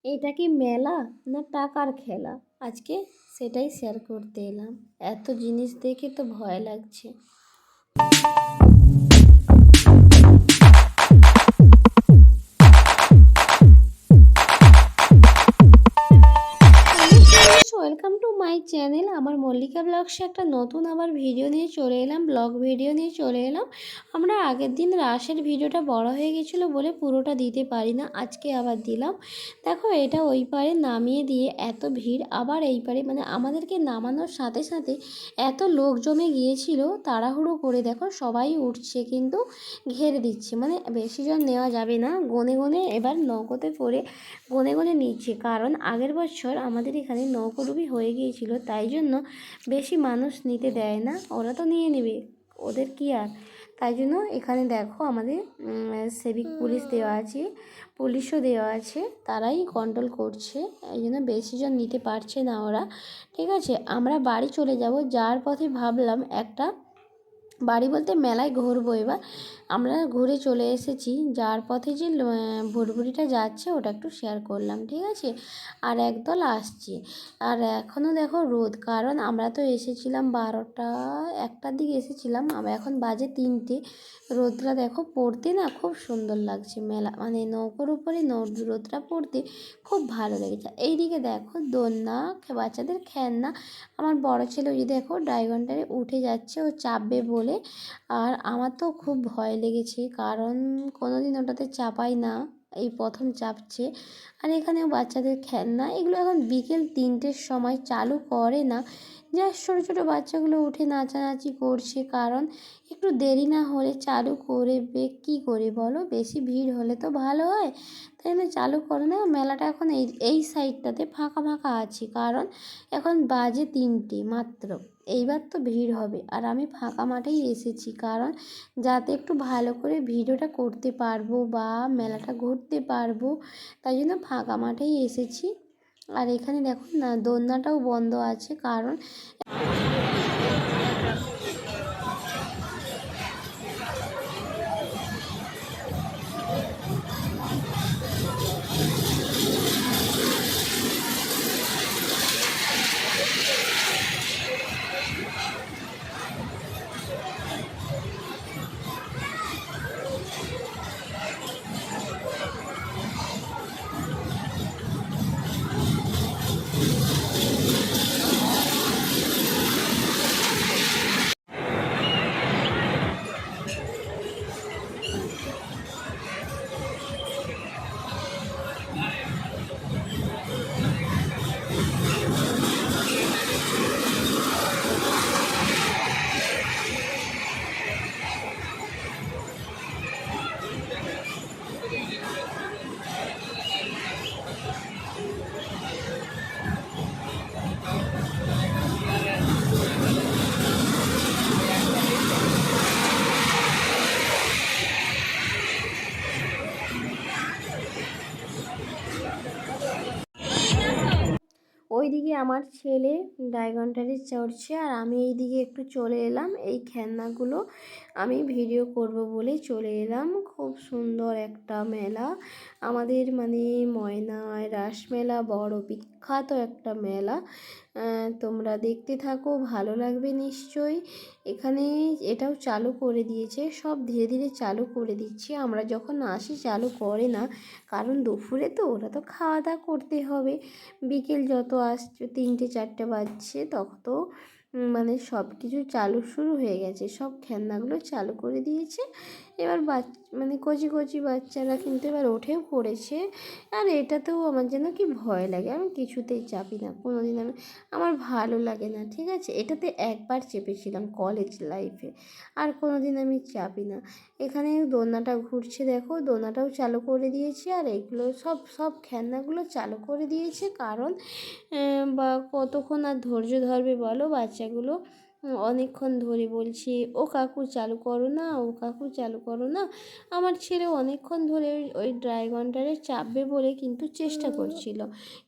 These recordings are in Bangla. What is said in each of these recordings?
এটা কি মেলা না টাকার খেলা? আজকে সেটাই শেয়ার করতে এলাম। এত জিনিস দেখে তো ভয় লাগছে। Welcome to my channel. আমার মল্লিকা ব্লগসে একটা নতুন আবার ভিডিও নিয়ে চলে এলাম, ব্লগ ভিডিও নিয়ে চলে এলাম। আমরা আগের দিন রাসের ভিডিওটা বড় হয়ে গেছিলো বলে পুরোটা দিতে পারি না, আজকে আবার দিলাম। দেখো এটা ওই পারে নামিয়ে দিয়ে এত ভিড়, আবার এই পারে মানে আমাদেরকে নামানোর সাথে সাথে এত লোক জমে গিয়েছিল, তাড়াহুড়ো করে দেখো সবাই উঠছে কিন্তু ঘেরে দিচ্ছে, মানে বেশি জন নেওয়া যাবে না, গনে গনে এবার নৌকোতে করে গনে গনে নিচ্ছে। কারণ আগের বছর আমাদের এখানে নৌকোডুবি হয়ে গিয়েছিল, তাই জন্য বেশি মানুষ নিতে দেয় না, ওরা তো নিয়ে নেবে, ওদের কি আর। তাই জন্য এখানে দেখো আমাদের সিভিক পুলিশ দেওয়া আছে, পুলিশও দেওয়া আছে, তারাই কন্ট্রোল করছে, এই জন্য বেশি জন নিতে পারছে না ওরা। ঠিক আছে, আমরা বাড়ি চলে যাব, যার পথে ভাবলাম একটা বাড়ি বলতে মেলায় ঘুরবো। এবার আমরা ঘুরে চলে এসেছি, যার পথে যে ভুরভুরিটা যাচ্ছে ওটা একটু শেয়ার করলাম, ঠিক আছে। আর একদল আসছে, আর এখনও দেখো রোদ, কারণ আমরা তো এসেছিলাম 12টা 1টার দিকে এসেছিলাম, আমরা এখন বাজে 3টে। রোদটা দেখো পড়তে না খুব সুন্দর লাগছে, মেলা মানে নৌকোর উপরে রোদটা পড়তে খুব ভালো লেগেছে। এইদিকে দেখো দোলনা, বাচ্চাদের খেলনা, আমার বড় ছেলে ওই দেখো ড্রাগনটারে উঠে যাচ্ছে, ও চাপবে বলে। আর আমার তো খুব ভয় লেগেছে, কারণ কোনোদিন ওটাতে চাপাই না, এই প্রথম চাপছে। আর এখানেও বাচ্চাদের খেলনা, এগুলো এখন বিকেল 3টের সময় চালু করে না, যা ছোটো ছোটো বাচ্চাগুলো উঠে নাচানাচি করছে, কারণ একটু দেরি না হলে চালু করবে কী করে বলো, বেশি ভিড় হলে তো ভালো হয়, তাই জন্য চালু করে না। মেলাটা এখন এই সাইডটাতে ফাঁকা ফাঁকা আছে, কারণ এখন বাজে 3টে মাত্র, এইবার তো ভিড় হবে। আর আমি ফাঁকা মাঠেই এসেছি, কারণ যাতে একটু ভালো করে ভিডিওটা করতে পারবো বা মেলাটা ঘুরতে পারবো, তাই জন্য ফাঁকা মাঠেই এসেছি। আর এখানে দেখো না দোলনাটাও বন্ধ আছে, কারণ ওইদিকে আমার ছেলে ড্রাগনটারে চড়ছে, আর আমি এইদিকে একটু চলে এলাম, এই খেলনাগুলো আমি ভিডিও করব বলে চলে এলাম। খুব সুন্দর একটা মেলা আমাদের, মানে ময়নায় রাস মেলা বড় বিখ্যাত একটা মেলা। তোমরা দেখতে থাকো, ভালো লাগবে নিশ্চয়ই। এখানে এটাও চালু করে দিয়েছে, সব ধীরে ধীরে চালু করে দিচ্ছে, আমরা যখন আসি চালু করে না, কারণ দুপুরে তো ওরা তো খাওয়া দাওয়া করতে হবে। বিকেল যত আসছে 3টে 4টে বাজছে, তখন তো মানে সব কিছু চালু শুরু হয়ে গেছে, সব খেলনাগুলো চালু করে দিয়েছে। এবার মানে কচি কচি বাচ্চারা কিন্তু এবার উঠেও পড়েছে। আর এটাতেও আমার যেন কি ভয় লাগে, আমি কিছুতেই চাপি না কোনোদিন, আমার ভালো লাগে না, ঠিক আছে। এটাতে একবার চেপেছিলাম কলেজ লাইফে, আর কোনোদিন আমি চাপি না। এখানে দোলনাটা ঘুরছে দেখো, দোলনাটাও চালু করে দিয়েছে, আর এগুলো সব সব খেলনাগুলো চালু করে দিয়েছে, কারণ বা কতক্ষণ আর ধৈর্য ধরবে বলো বাচ্চাগুলো। অনেকক্ষণ ধরে বলছি ও কাকু চালু করো না, ও কাকু চালু করো না। আমার ছেলে অনেকক্ষণ ধরে ওই ড্রাগনটারে চাপবে বলে কিন্তু চেষ্টা করছিল,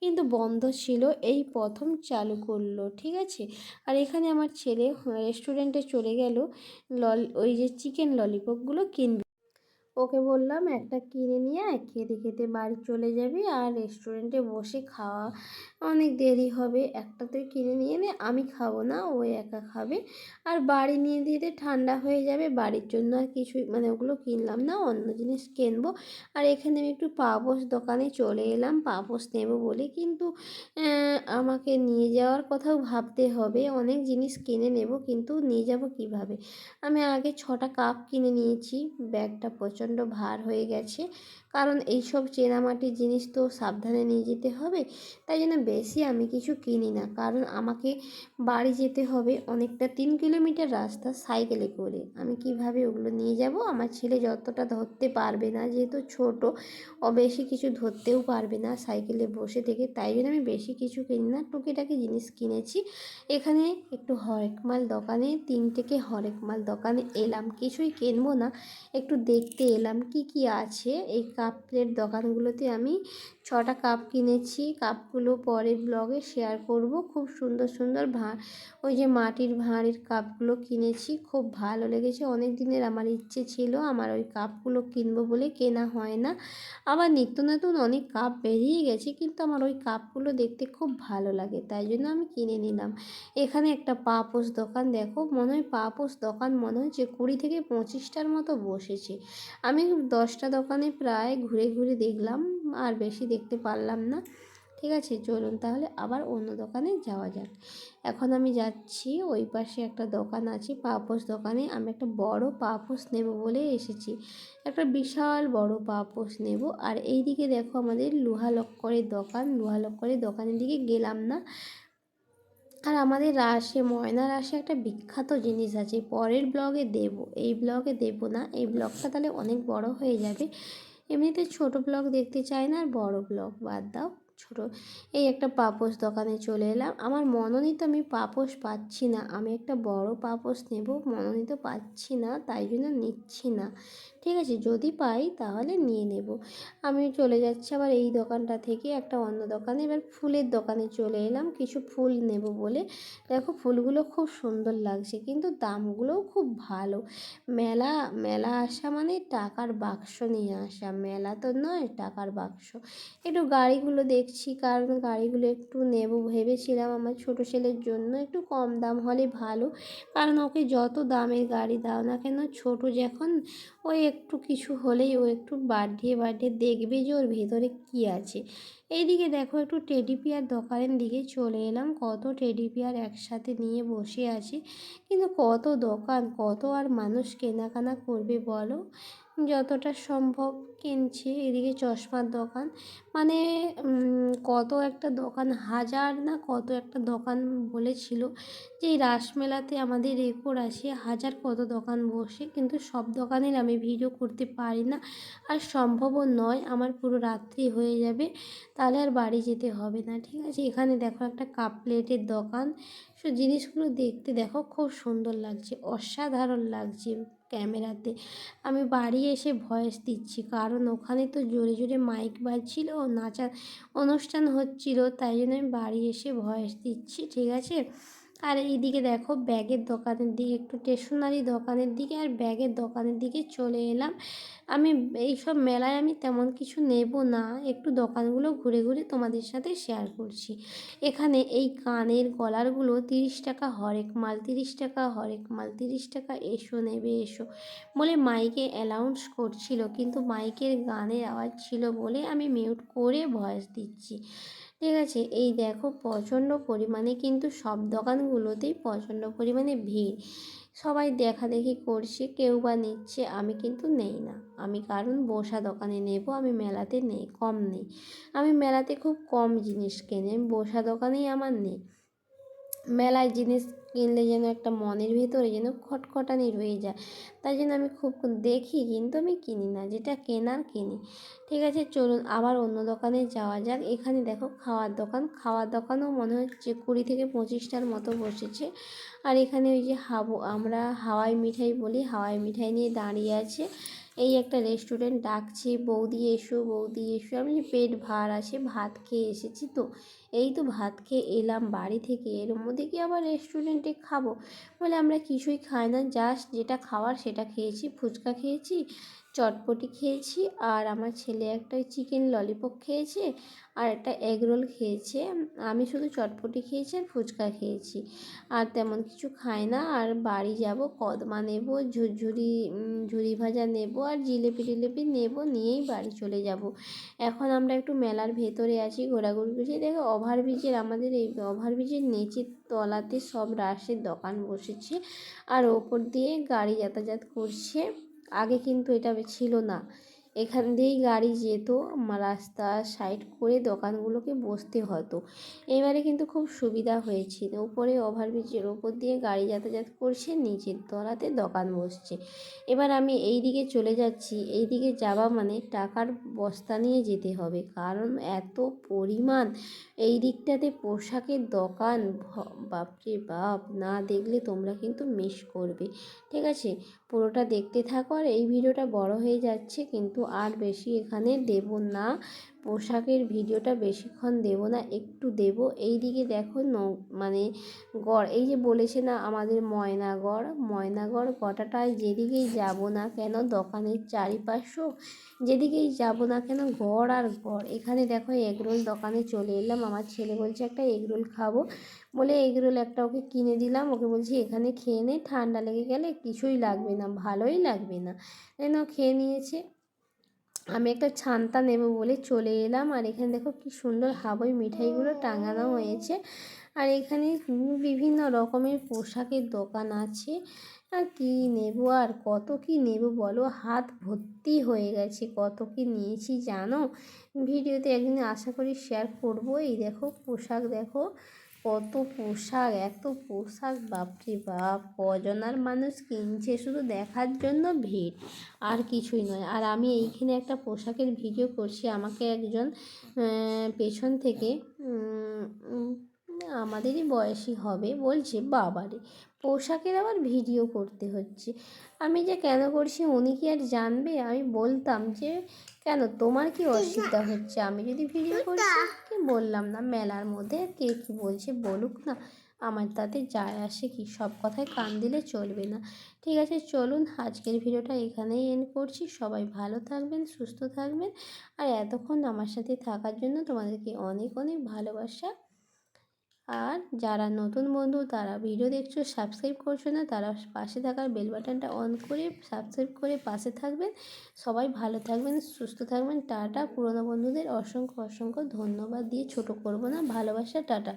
কিন্তু বন্ধ ছিল, এই প্রথম চালু করলো, ঠিক আছে। আর এখানে আমার ছেলে রেস্টুরেন্টে চলে গেল ওই যে চিকেন ললিপপগুলো কিনবে। ওকে বললাম একটা কিনে নিয়ে আয়, খেতে খেতে বাড়ি চলে যাবি, আর রেস্টুরেন্টে বসে খাওয়া অনেক দেরি হবে, একটা তুই কিনে নিয়ে নে, আমি খাবো না, ও একা খাবে, আর বাড়ি নিয়ে দিতে ঠান্ডা হয়ে যাবে, বাড়ির জন্য আর কিছুই মানে ওগুলো কিনলাম না, অন্য জিনিস কিনবো। আর এখানে আমি একটু পাপোশ দোকানে চলে এলাম পাপোশ নেবো বলে, কিন্তু আমাকে নিয়ে যাওয়ার কথাও ভাবতে হবে, অনেক জিনিস কিনে নেব কিন্তু নিয়ে যাব কিভাবে। আমি আগে 6টা কাপ কিনে নিয়েছি, ব্যাগটা প্রচণ্ড ভার হয়ে গেছে, কারণ এইসব চেনামাটির জিনিস তো সাবধানে নিয়ে যেতে হবে, তাই জন্য বেশি আমি কিছু কিনি না, কারণ আমাকে বাড়ি যেতে হবে অনেকটা, 3 কিলোমিটার রাস্তা সাইকেলে করে, আমি কিভাবে ওগুলো নিয়ে যাব। আমার ছেলে যতটা ধরতে পারবে না, যেহেতু ছোট, ও বেশি কিছু ধরতেও পারবে না সাইকেলে বসে থেকে, তাই জন্য আমি বেশি কিছু কিনি না, টুকিটাকি জিনিস কিনেছি। এখানে একটু হরেক মাল দোকানে, 3 থেকে হরেক মাল দোকানে এলাম, কিছুই কিনবো না, একটু দেখতে এলাম কি কি আছে এই কাপ প্লেট দোকানগুলোতে। আমি 6টা কাপ কিনেছি, কাপগুলো পরের ব্লগে শেয়ার করব। খুব সুন্দর সুন্দর ওই যে মাটির ভাঁড়ের কাপগুলো কিনেছি, খুব ভালো লেগেছে, অনেক দিনের আমার ইচ্ছে ছিল আমার ওই কাপগুলো কিনবো বলে, কেনা হয় না। আবার নিত্য নতুন অনেক কাপ বেরিয়ে গেছে, কিন্তু আমার ওই কাপগুলো দেখতে খুব ভালো লাগে, তাই জন্য আমি কিনে নিলাম। এখানে একটা পাপোশ দোকান, দেখো মনে হয় পাপোশ দোকান মনে হচ্ছে 20 থেকে 25টার মতো বসেছে। আমি 10টা দোকানে প্রায় ঘুরে ঘুরে দেখলাম, আর বেশি দেখতে পারলাম না। ঠিক আছে, চলুন তাহলে আবার অন্য দোকানে যাওয়া যাক। এখন আমি যাচ্ছি, ওই পাশে একটা দোকান আছে পাপোশ দোকানে, আমি একটা বড় পাপোশ নেব বলে এসেছি, একটা বিশাল বড় পাপোশ নেব। আর এই দিকে দেখো আমাদের লোহা লক্করের দোকান, লোহা লক্করের দোকানের দিকে গেলাম না। আর আমাদের রাশে ময়না রাশে একটা বিখ্যাত জিনিস আছে, পরের ব্লগে দেব, এই ব্লগে দেব না, এই ব্লগটা তাহলে অনেক বড় হয়ে যাবে। এমনিতে ছোট ব্লগ দেখতে চাই না, আর বড় ব্লগ বাদ দাও, ছোট। এই একটা পাপোশ দোকানে চলে এলাম, আমার মনোনীত আমি পাপোশ পাচ্ছি না, আমি একটা বড় পাপোশ নেব, মনোনীত পাচ্ছি না, তাই জন্য নিচ্ছি না। ঠিক আছে, যদি পাই তাহলে নিয়ে নেব। আমি চলে যাচ্ছি আবার এই দোকানটা থেকে একটা অন্য দোকানে, এবার ফুলের দোকানে চলে এলাম কিছু ফুল নেব বলে। দেখো ফুলগুলো খুব সুন্দর লাগছে, কিন্তু দামগুলোও খুব ভালো। মেলা মেলা আসা মানে টাকার বাক্স নিয়ে আসা, মেলা তো নয়, টাকার বাক্স। একটু গাড়িগুলো দেখছি, কারণ গাড়িগুলো একটু নেব ভেবেছিলাম আমার ছোটো ছেলের জন্য, একটু কম দাম হলে ভালো, কারণ ওকে যত দামের গাড়ি দাও না কেন, ছোটো যখন, ওই একটু কিছু হলেই ও একটু বাড়িয়ে বাড়িয়ে দেখবে যে ওর ভেতরে কী আছে। এইদিকে দেখো একটু টেডি বিয়ার দোকানের দিকে চলে এলাম, কত টেডি বিয়ার একসাথে নিয়ে বসে আছে, কিন্তু কত দোকান, কত আর মানুষ কেনাকাটা করবে বলো, যতটা সম্ভব কিনছে। এদিকে চশমার দোকান, মানে কত একটা দোকান, হাজার না কত একটা দোকান বলেছিল যে এই রাসমেলাতে আমাদের রেকর্ড আছে, হাজার কত দোকান বসে, কিন্তু সব দোকানের আমি ভিডিও করতে পারি না, আর সম্ভবও নয়, আমার পুরো রাত্রি হয়ে যাবে, তাহলে আর বাড়ি যেতে হবে না। ঠিক আছে, এখানে দেখো একটা কাপ প্লেটের দোকান, সো জিনিসগুলো দেখতে দেখো খুব সুন্দর লাগছে, অসাধারণ লাগছে ক্যামেরাতে। আমি বাড়ি এসে ভয়েস দিচ্ছি, কারণ ওখানে তো জোরে জোরে মাইক বাজছিল, নাচার অনুষ্ঠান হচ্ছিল, তাই জন্য আমি বাড়ি এসে ভয়েস দিচ্ছি। ঠিক আছে, আর এইদিকে দেখো ব্যাগের দোকানের দিকে, একটু স্টেশনারি দোকানের দিকে আর ব্যাগের দোকানের দিকে চলে এলাম। আমি এইসব মেলায় আমি তেমন কিছু নেব না, একটু দোকানগুলো ঘুরে ঘুরে তোমাদের সাথে শেয়ার করছি। এখানে এই কানের গলারগুলো 30 টাকা হরেক মাল, 30 টাকা হরেক মাল, 30 টাকা, এসো নেবে এসো বলে মাইকে অ্যানাউন্স করছিল, কিন্তু মাইকের গানের আওয়াজ ছিল বলে আমি মিউট করে ভয়েস দিচ্ছি। ঠিক আছে, এই দেখো প্রচণ্ড পরিমাণে, কিন্তু সব দোকানগুলোতেই প্রচণ্ড পরিমাণে ভিড়, সবাই দেখাদেখি করছে, কেউ বা নিচ্ছে, আমি কিন্তু নেই না, আমি কারণ বসা দোকানে নেব, আমি মেলাতে নেই, কম নেই, আমি মেলাতে খুব কম জিনিস কিনি, আমি বসা দোকানেই আমার নেই। মেলায় জিনিস কিনলে যেন একটা মনের ভিতরে যেন খটখটানি রয়ে যায়, তাই জন্য আমি খুব দেখি, কিন্তু আমি কিনি না, যেটা কেনার কিনি। ঠিক আছে, চলুন আবার অন্য দোকানে যাওয়া যাক। এখানে দেখো খাওয়ার দোকান, খাওয়ার দোকানও মনে হচ্ছে 20 থেকে 25টার মতো বসেছে। আর এখানে ওই যে আমরা হাওয়াই মিঠাই বলি, হাওয়াই মিঠাই নিয়ে দাঁড়িয়ে আছে। এই একটা রেস্টুরেন্ট ডাকছে, বৌদি এসো বৌদি এসো, আমি পেট ভার আছে, ভাত খেয়ে এসেছি তো, এই তো ভাত খেয়ে এলাম বাড়ি থেকে, এর মধ্যে কি আবার রেস্টুরেন্টে খাবো, বলে আমরা কিছুই খাই না, জাস্ট যেটা খাওয়ার সেটা খেয়েছি, ফুচকা খেয়েছি, চটপটি খেয়েছি, আর আমার ছেলে একটা চিকেন ললিপপ খেয়েছে, আর একটা এগ রোল খেয়েছে। আমি শুধু চটপটি খেয়েছি আর ফুচকা খেয়েছি, আর তেমন কিছু খাই না। আর বাড়ি যাব, কদমা নেব, ঝুরি ভাজা নেব, আর জিলেপি টিলেপি নেব, নিয়েই বাড়ি চলে যাব। এখন আমরা একটু মেলার ভেতরে আছি, ঘোরাঘুরি করছি। দেখো ওভারব্রিজের, আমাদের এই ওভারব্রিজের নিচের তলাতে সব রাসের দোকান বসেছে, আর ওপর দিয়ে গাড়ি যাতায়াত করছে। আগে কিন্তু এটা ছিল না, এখান দিয়েই গাড়ি যেত, রাস্তা সাইড করে দোকানগুলোকে বসতে হতো। এবারে কিন্তু খুব সুবিধা হয়েছে, উপরে ওভারব্রিজের ওপর দিয়ে গাড়ি যাতায়াত করছে, নিচের তলাতে দোকান বসছে। এবার আমি এই দিকে চলে যাচ্ছি, এই দিকে যাওয়া মানে টাকার বস্তা নিয়ে যেতে হবে, কারণ এত পরিমাণ এই দিকটাতে পোশাকের দোকান, বাপরে বাপ, না দেখলে তোমরা কিন্তু মিস করবে। ঠিক আছে, পুরোটা দেখতে থাকো। আর এই ভিডিওটা বড় হয়ে যাচ্ছে, কিন্তু আর বেশি এখানে দেব না, পোশাকের ভিডিওটা বেশিক্ষণ দেব না, একটু দেব। এই দিকে দেখো মানে গড়, এই যে বলেছে না আমাদের ময়নাগড় গোটাটায় যেদিকেই যাব না কেন, দোকানের চারিপাশও যেদিকেই যাব না কেন গড় আর গড়। এখানে দেখো এগরোল দোকানে চলে এলাম, আমার ছেলে বলছে একটা এগরোল খাবো, বলে এগরোল একটা ওকে কিনে দিলাম। ওকে বলছি এখানে খেয়ে নে, ঠান্ডা লেগে গেলে কিছুই লাগবে না, ভালোই লাগবে না। যেন খেয়ে নিয়েছে। আমি একটা ছান্তা নেব বলে চলে এলাম, আর এখানে দেখো কি সুন্দর হাবই মিঠাইগুলো টাঙানো হয়েছে। আর এখানে বিভিন্ন রকমের পোশাকের দোকান আছে। আর কী নেব, আর কত কী নেব বলো, হাত ভর্তি হয়ে গেছে, কত কী নিয়েছি জানো। ভিডিওতে একদিন আশা করি শেয়ার করব। এই দেখো পোশাক, দেখো কত পোশাক, এত পোশাক, বাপরে বাপ, কজনার মানুষ কিনছে, শুধু দেখার জন্য ভিড়, আর কিছুই নয়। আর আমি এইখানে একটা পোশাকের ভিডিও করছি, আমাকে একজন পেছন থেকে আমাদেরই বয়সী হবে বলছে, বাবারে পোশাকের আবার ভিডিও করতে হচ্ছে। আমি যে কেন করছি উনি কি আর জানবে? আমি বলতাম যে কেন তোমার কি অসুবিধা হচ্ছে, আমি যদি ভিডিও করছি, কি বললাম না মেলার মধ্যে, কে কী বলছে বলুক না, আমার তাতে যায় আসে কি, সব কথায় কান দিলে চলবে না। ঠিক আছে, চলুন আজকের ভিডিওটা এখানেই এন্ড করছি। সবাই ভালো থাকবেন, সুস্থ থাকবেন, আর এতক্ষণ আমার সাথে থাকার জন্য তোমাদেরকে অনেক অনেক ভালোবাসা। আর যারা নতুন বন্ধু তারা ভিডিও দেখছো, সাবস্ক্রাইব করছো না, তারা পাশে থাকার বেল বাটনটা অন করে সাবস্ক্রাইব করে পাশে থাকবেন। সবাই ভালো থাকবেন, সুস্থ থাকবেন। টাটা। পুরনো বন্ধুদের অসংখ্য অসংখ্য ধন্যবাদ দিয়ে ছোট করব না, ভালোবাসা, টাটা।